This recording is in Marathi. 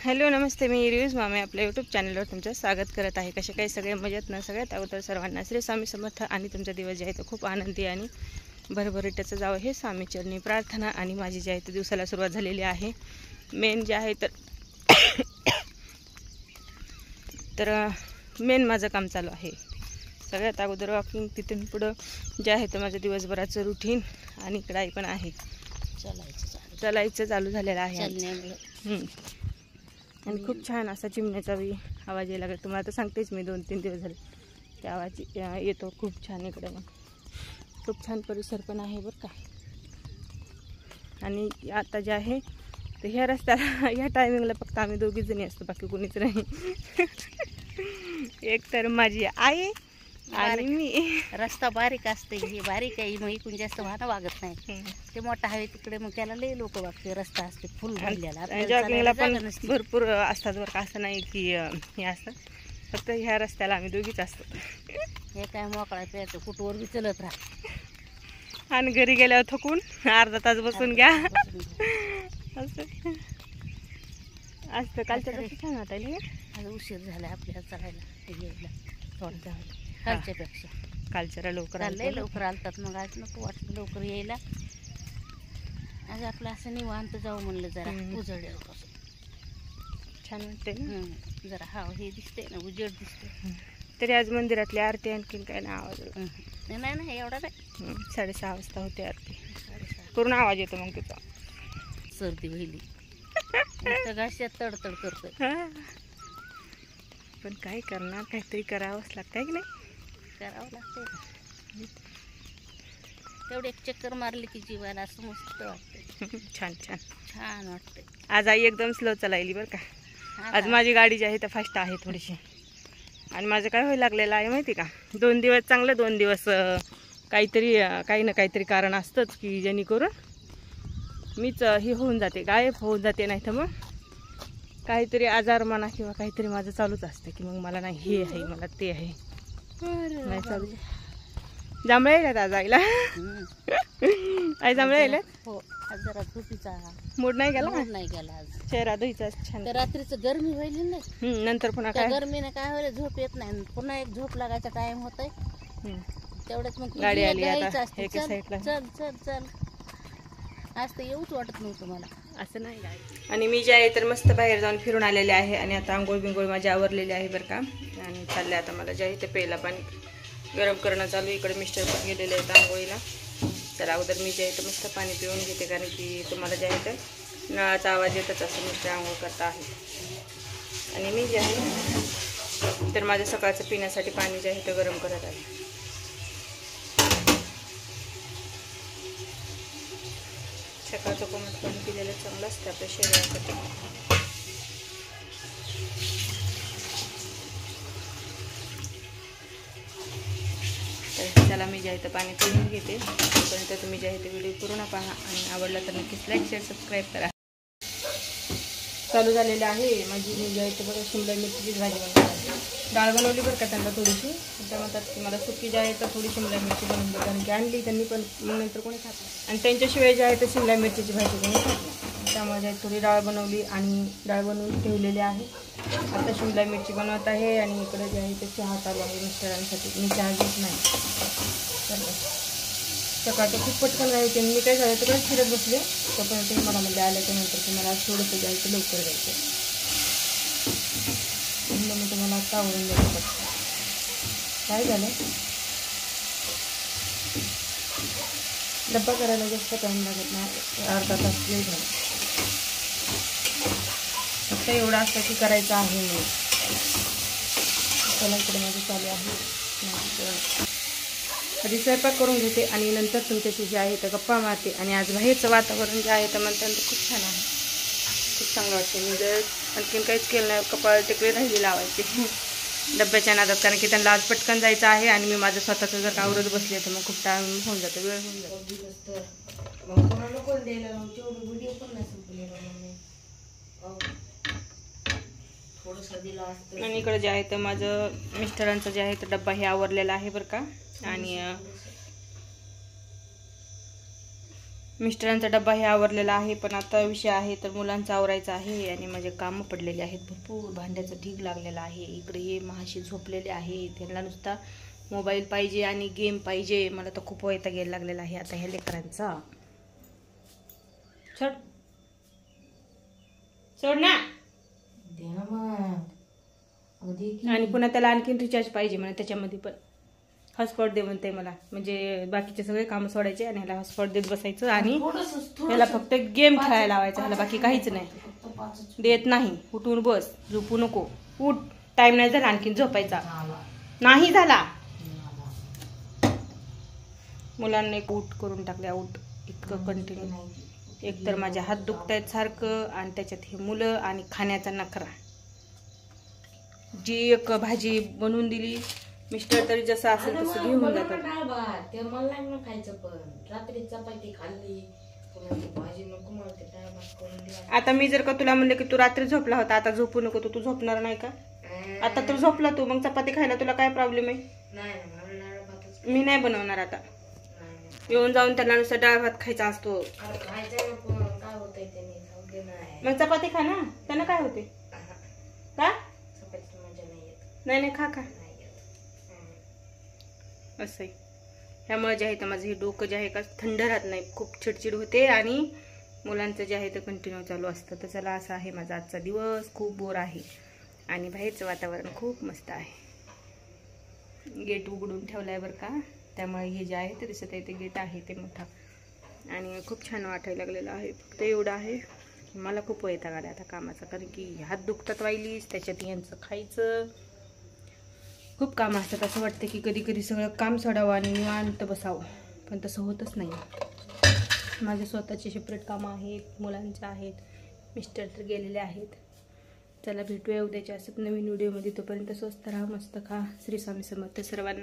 हॅलो नमस्ते, मी रिव्ह्यूज मामे आपल्या यूट्यूब चॅनलवर तुमचं स्वागत करत आहे। कसे काही सगळे मजेत ना? सगळ्यात अगोदर सर्वांना श्री स्वामी समर्थ आणि तुमचा दिवस जे आहे तो खूप आनंदी आणि भरभरीतच जावं हे स्वामी चरणी प्रार्थना। आणि माझी जी आहे तो दिवसाला सुरुवात झालेली आहे। मेन जे आहे तर मेन माझं काम चालू आहे। सगळ्यात अगोदर वॉकिंग, तिथून पुढं जे आहे तर माझं दिवसभराचं रुटीन आणि कढाई पण आहे, चालायचं चालू झालेलं आहे। आणि खूप छान असा चिमण्याचा आवाज यायला लागला। तुम्हाला तर सांगतेच मी 2-3 दिवस झाले ते आवाज येतो खूप छान। इकडे मग खूप छान परिसर पण आहे बरं का। आणि आता जे आहे तर ह्या रस्त्याला ह्या टायमिंगला फक्त आम्ही दोघीच जणी असतो, बाकी कोणीच नाही। एक तर माझी आई आणि मी। रस्ता बारीक असते, हे बारीक आहे, मग इकडून जास्त वाहन वागत नाही। ते मोठा आहे तिकडे मग त्याला लई लोक वागते। रस्ता असते फुल भरलेला, जॉगिंगला पण भरपूर असतात बरं का। असं नाही की हे असतं, फक्त ह्या रस्त्याला आम्ही दोघीच असतो। हे काय मोकळा प्यायचं, कुठवर बी चलत राहा आणि घरी गेल्यावर थकून अर्धा तास बसून घ्या असं असतं। कालच्या कसं छान वाटायला, आज उशीर झाला आपल्याला चालायला यायला थोडं कालच्यापेक्षा। कालच्याला लवकर लय लवकर आलतात, मग आज नको वाटतं लवकर यायला। आज आपलं असं निवांत जाऊ म्हणलं, जरा उजळल्यापासून छान वाटते ना जरा। हा हे दिसते ना, उजेड दिसते तरी। आज मंदिरातली आरती आणखीन काय ना आवाज नाही एवढा नाही। 6:30 वाजता होते आरती, पूर्ण आवाज येतो मग तिचा। सर्दी व्हायली घाशात तडतड करतोय, पण काय करणार, काहीतरी करावंच लागतं की नाही? करावं लागतंय। तेवढी एक चक्कर मारली की जीवाला असं मस्त वाटतंय। छान छान छान वाटतंय। आज आई एकदम स्लो चालायली बरं का। आज माझी गाडी जी आहे तर फास्ट आहे थोडीशी। आणि माझं काय व्हायला लागलेलं आहे माहिती का, 2 दिवस चांगलं, 2 दिवस काहीतरी काही ना काहीतरी कारण असतंच की जेणेकरून मीच ही होऊन जाते, गायब होऊन जाते। नाही तर मग काहीतरी आजार म्हणा किंवा काहीतरी माझं चालूच असतं की मग मला नाही हे आहे, मला ते आहे, नाही चालू। जांभळे येतात आज आईला। आई जांभळे येले हो। आज जरा झोपीचा मूड नाही गेला, नाही गेला आज। चेहरा धुईचा छान। तर रात्रीचं गरमी व्हायली नाही, नंतर पुन्हा काय गरमीने काय व्हायला, झोप येत नाही। पुन्हा एक झोप लागायचा टाइम होतोय, तेवढ्यात मग गाडी आली आता असते। चल चल चल आज तर येऊच वाटत नव्हतं मला, असं नाही। आणि मी जे आहे तर मस्त बाहेर जाऊन फिरून आलेले आहे। आणि आता आंघोळ बिंगोळ माझी आवरलेली आहे बरं का। आणि चालले आता मला जे आहे ते प्यायला पाणी गरम करणं चालू। इकडे मिस्टर पण गेलेले आहेत आंघोळीला। तर अगोदर मी जे आहे तर मस्त पाणी पिऊन घेते, कारण की तुम्हाला जे आहे तर नळाचा आवाज येतच असं मिस्टर आंघोळ करता आहे। आणि मी जे आहे तर माझं सकाळचं पिण्यासाठी पाणी जे आहे ते गरम करत आहे। सकाळचं कोमट पाणी पिलेलं चांगलं असतं आपल्या शरीरासाठी। तर त्याला मी जे आहे तर पाणी पिऊन घेते, तोपर्यंत तुम्ही जे आहे ते व्हिडिओ पूर्ण पहा आणि आवडला तर नक्कीच लाईक शेअर सबस्क्राईब करा। चालू झालेलं आहे माझी जी आहे तर बघा, शिमला मिरचीची भाजी बनवली, डाळ बनवली बरं का त्यांना थोडीशी। त्या म्हणतात की मला सुकी जी आहे तर थोडी शिमला मिरची बनवली, कारण की आणली त्यांनी पण मग नंतर कोणी खात नाही, आणि त्यांच्याशिवाय जे आहे तर शिमला मिरचीची भाजी कोणी खात नाही। त्यामुळे थोडी डाळ बनवली आणि डाळ बनवून ठेवलेली आहे। आता शिमला मिरची बनवत आहे आणि इकडे जे आहे ते चहा चालू आहे मिस्टरांसाठी। मी चहा घेत नाही, सकाळचं खूप पटकन राहायचे। मी काय झालं तर फिरत बसले, तोपर्यंत ते मला म्हणजे आल्याच्या नंतर तुम्हाला थोडंसं जायचं, लवकर जायचं, मग मी तुम्हाला आता आवरून द्यायचं पटकन। काय झालं, डब्बा करायला जास्त टाईम लागत नाही, अर्धा तास लेट झाला, फक्त एवढं असतं की करायचं आहे म्हणून। त्याला इकडे माझं चालू आहे, आधी स्वयंपाक करून घेते आणि नंतर तुमच्याशी जे आहे तर गप्पा मारते। आणि आज बाहेरचं वातावरण जे आहे तर म्हणतात खूप छान आहे, खूप चांगलं वाटते। मी जर आणखीन काहीच केलं नाही, कपाळ टिकले राहिली लावायचे डब्याच्या नादात, कारण की त्यांना आज पटकन जायचं आहे। आणि मी माझं स्वतःचं जर आवरत बसले तर मग खूप टाईम होऊन जातं, वेळ होऊन जातो। आणि इकडे जे आहे तर माझं मिस्टरांचं जे आहे तर डब्बा हे आवरलेला आहे बरं का। आणि मिस्टरांचा डब्बा हे आवरलेला आहे, पण आता विषय आहे तर मुलांचा आवरायचा आहे आणि माझे कामं पडलेले आहेत भरपूर. भांड्याचं ढीग लागलेला आहे. इकडे हे महाशी झोपलेले आहे, त्यांना नुसता मोबाईल पाहिजे आणि गेम पाहिजे. मला तर खूप वैताग यायला लागलेला आहे आता ह्या लेकरांचा. सोड सोड ना. आणि पुन्हा त्याला आणखीन रिचार्ज पाहिजे म्हणा, त्याच्यामध्ये पण हॉटस्पॉट दे म्हणते मला. म्हणजे बाकीचे सगळे कामं सोडायचे आणि ह्याला हॉटस्पॉट देत बसायचं आणि ह्याला फक्त गेम खेळायला लावायचा. ह्याला बाकी काहीच नाही देत नाही. उठून बस, झोपू नको, उठ, टाइम नाही झाला आणखीन झोपायचा नाही झाला. मुलांना एक उठ करून टाकले, आऊट इतकं कंटिन्यू. एक तर माझे हात दुखतायत सारखं आणि त्याच्यात हे मुलं आणि खाण्याचा नखरा. जी एक भाजी बनवून दिली मिस्टर तरी जसं असेल तसं घेऊन जातात. ते मला नाही खायचं, पण रात्री चपाती खाल्ली भाजी नको म्हणते. आता मी जर का तुला म्हणलं की तू रात्री झोपला होता, आता झोपू नको, तू झोपणार नाही का? आता तर झोपला तू, मग चपाती खायला तुला काय प्रॉब्लेम आहे? मी नाही बनवणार आता. येऊन जाऊन त्यांना नुसतं डाळ भात खायचा असतो. मग चपाती खा ना, त्यांना काय होते का? नाही नाही खा खा. असं आहे. ह्यामुळे जे आहे तर माझं हे डोकं जे आहे का थंड राहत नाही, खूप चिडचिड होते आणि मुलांचं जे आहे ते कंटिन्यू चालू असतं. तर चला, असा आहे माझा आजचा दिवस. खूप बोर आहे आणि बाहेरचं वातावरण खूप मस्त आहे. गेट उघडून ठेवलं आहे बरं का, त्यामुळे हे जे आहे ते दिसत आहे ते गेट आहे ते मोठा आणि खूप छान वाटायला लागलेलं आहे. फक्त एवढं आहे मला खूप वैताग आला आता कामाचा, कारण की हात दुखतात वाईलीस, त्याच्यात यांचं खायचं, खूप काम असतात. असं वाटतं की कधी कधी सगळं काम सोडावं आणि निवांत बसावं, पण तसं होतच नाही. माझे स्वतःचे सेपरेट कामं आहेत, मुलांचे आहेत, मिस्टर तर गेलेले आहेत. चला भेटूया उद्याच्या असं नवीन व्हिडिओमध्ये. तोपर्यंत स्वस्त राहा, मस्त खा. श्री स्वामी समर्थ सर्वांना.